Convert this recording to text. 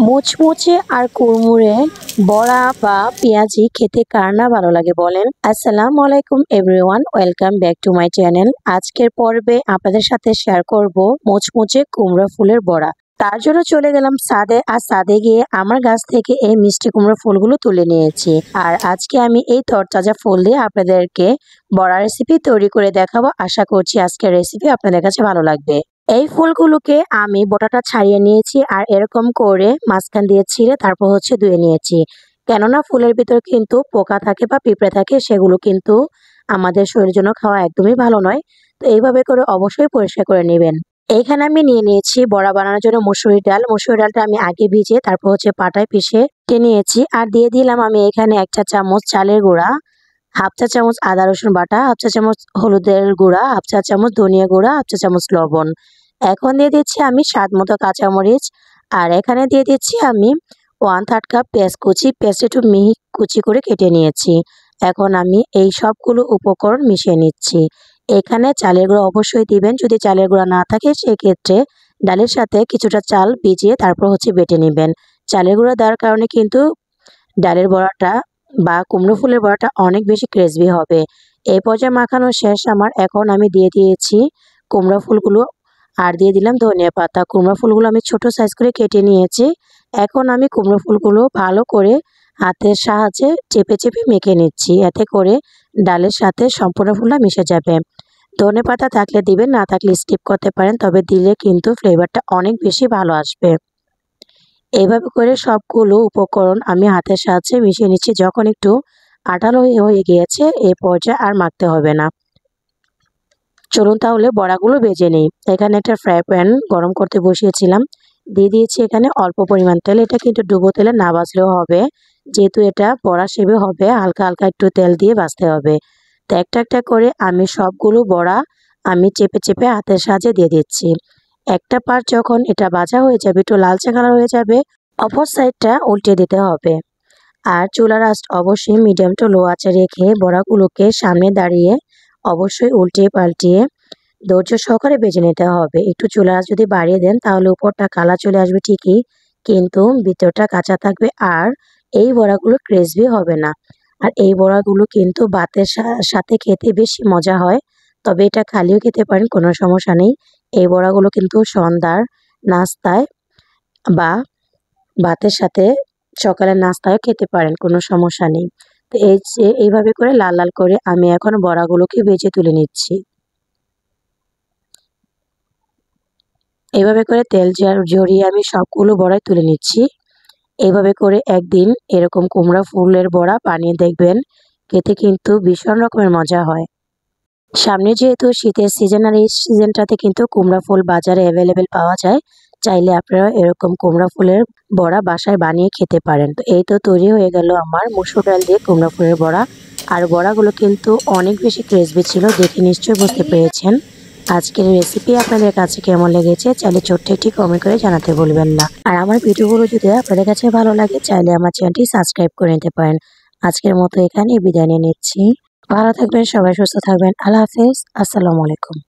মুচমুচে আর কুড়মুড়ে বড়া বা পেঁয়াজি খেতে কার না ভালো লাগে বলেন। আসসালামু আলাইকুম everyone, welcome back to my channel. আজকের পর্বে আপনাদের সাথে শেয়ার করব মুচমুচে কুমড়া ফুলের বড়া। তার জন্য চলে গেলাম ছাদে, আর ছাদে গিয়ে আমার গাছ থেকে এই মিষ্টি কুমড়া ফুলগুলো তুলে নিয়েছি। আর আজকে আমি এই তরতাজা ফুল দিয়ে আপনাদেরকে বড়া রেসিপি তৈরি করে দেখাবো। আশা করছি আজকের রেসিপি আপনাদের কাছে ভালো লাগবে। এই ফুলগুলোকে আমি বোটাটা ছাড়িয়ে নিয়েছি আর এরকম করে মাঝখান দিয়ে ছিঁড়ে তারপর ধুয়ে নিয়েছি। কেননা ফুলের ভিতর কিন্তু পোকা থাকে বা পিঁপড়ে থাকে, সেগুলো কিন্তু আমাদের শরীরের জন্য খাওয়া একদমই ভালো নয়। তো এইভাবে করে অবশ্যই পরিষ্কার করে নেবেন। এইখানে আমি নিয়ে নিয়েছি বড়া বানানোর জন্য মসুরির ডাল। মসুরির ডালটা আমি আগে ভিজিয়ে তারপর পাটায় পিষে নিয়েছি। আর দিয়ে দিলাম আমি এখানে 1 চা চামচ চালের গুঁড়া, হাফ চা চামচ আদা রসুন বাটা, হাফ চা চামচ হলুদের গুঁড়া, হাফ চা চামচ ধনিয়া গুঁড়া, হাফ চা চামচ লবণ। এখন দিয়ে দিচ্ছি আমি স্বাদ মতো কাঁচামরিচ। আর এখানে দিয়ে দিচ্ছি আমি 1/3 কাপ পেঁয়াজ কুচি। পেঁয়াজটা একটু মিহি কুচি করে কেটে নিয়েছি। এখন আমি এই সবগুলো উপকরণ মিশিয়ে নিচ্ছি। এখানে চালের গুঁড়া অবশ্যই দিবেন। যদি চালের গুঁড়া না থাকে সেক্ষেত্রে ডালের সাথে কিছুটা চাল ভিজিয়ে তারপর বেটে নেবেন। চালের গুঁড়া দেওয়ার কারণে কিন্তু ডালের বড়াটা বা কুমড়ো ফুলের বড়াটা অনেক বেশি ক্রিসপি হবে। এই পর্যায়ে মাখানো শেষ আমার। এখন আমি দিয়ে দিয়েছি কুমড়ো ফুলগুলো আর দিয়ে দিলাম ধনিয়া পাতা। কুমড়ো ফুলগুলো আমি ছোট সাইজ করে কেটে নিয়েছি। এখন আমি কুমড়ো ফুলগুলো ভালো করে হাতের সাহায্যে চেপে চেপে মেখে নিচ্ছি, এতে করে ডালের সাথে সম্পূর্ণ ফুলটা মিশে যাবে। ধনে পাতা থাকলে দিবেন, না থাকলে স্কিপ করতে পারেন, তবে দিলে কিন্তু ফ্লেভারটা অনেক বেশি ভালো আসবে। এইভাবে করে সবগুলো উপকরণ আমি হাতের সাহায্যে মিশিয়ে নিচ্ছি। যখন একটু আঠালো হয়ে গিয়েছে এই পর্যায়ে আর মাখতে হবে না। চলুন তাহলে বড়াগুলো ভেজে নেই। এখানে একটা ফ্রাই প্যান গরম করতে বসিয়েছিলাম। দিয়ে দিয়েছি এখানে অল্প পরিমাণ তেল। এটা কিন্তু ডুবো তেলে না ভাজলেও হবে, যেহেতু এটা বড়া শেপে হবে। হালকা হালকা একটু তেল দিয়ে ভাজতে হবে। তো একটা একটা করে আমি সবগুলো বড়া আমি চেপে চেপে হাতের সাহায্যে দিয়ে দিচ্ছি। একটা পার্ট যখন এটা ভাজা হয়ে যাবে, একটু লালচে কালার হয়ে যাবে, অপর সাইডটা উল্টে দিতে হবে। আর চুলার আঁচ অবশ্যই মিডিয়াম টু লো আঁচে রেখে বড়াগুলোকে সামনে দাঁড়িয়ে অবশ্যই উল্টিয়ে পাল্টিয়ে ধৈর্য সহকারে ভেজে নিতে হবে। একটু চুলার আঁচ যদি বাড়িয়ে দেন তাহলে উপরটা কালা চলে আসবে ঠিকই, কিন্তু ভিতরটা কাঁচা থাকবে আর এই বড়াগুলো ক্রিসপি হবে না। আর এই বড়াগুলো কিন্তু ভাতের সাথে খেতে বেশি মজা হয়, তবে এটা খালিও খেতে পারেন, কোনো সমস্যা নেই। এই বড়াগুলো কিন্তু সন্ধ্যার নাস্তায় বা ভাতের সাথে সকালের নাস্তায়ও খেতে পারেন, কোনো সমস্যা নেই। তো এইভাবে করে লাল লাল করে আমি এখন বড়াগুলোকে ভেজে তুলে নিচ্ছি। এইভাবে করে তেল ঝরিয়ে আমি সবগুলো বড়াই তুলে নিচ্ছি। এইভাবে করে একদিন এরকম কুমড়া ফুলের বড়া বানিয়ে দেখবেন, খেতে কিন্তু ভীষণ রকমের মজা হয়। সামনে যেহেতু শীতের সিজন, আর এই সিজনটাতে কিন্তু কুমড়া ফুল বাজারে অ্যাভেলেবেল পাওয়া যায়। চাইলে আপনারা এরকম কুমড়া ফুলের বড়া বাসায় বানিয়ে খেতে পারেন। তো এই তো তৈরি হয়ে গেল আমার মসুর ডাল দিয়ে কুমড়া ফুলের বড়া। আর বড়াগুলো কিন্তু অনেক বেশি ক্রিসপি ছিল, দেখে নিশ্চয়ই বুঝতে পেরেছেন। আজকের রেসিপি আপনাদের কাছে কেমন লেগেছে চাইলে ছোট্ট একটি কমেন্ট করে জানাতে ভুলবেন না। আর আমার ভিডিওগুলো যদি আপনাদের কাছে ভালো লাগে চাইলে আমার চ্যানেলটি সাবস্ক্রাইব করে নিতে পারেন। আজকের মতো এখানেই বিদায় নিয়ে নিচ্ছি। ভালো থাকবেন সবাই, সুস্থ থাকবেন। আল্লাহ হাফেজ। আসসালামু আলাইকুম।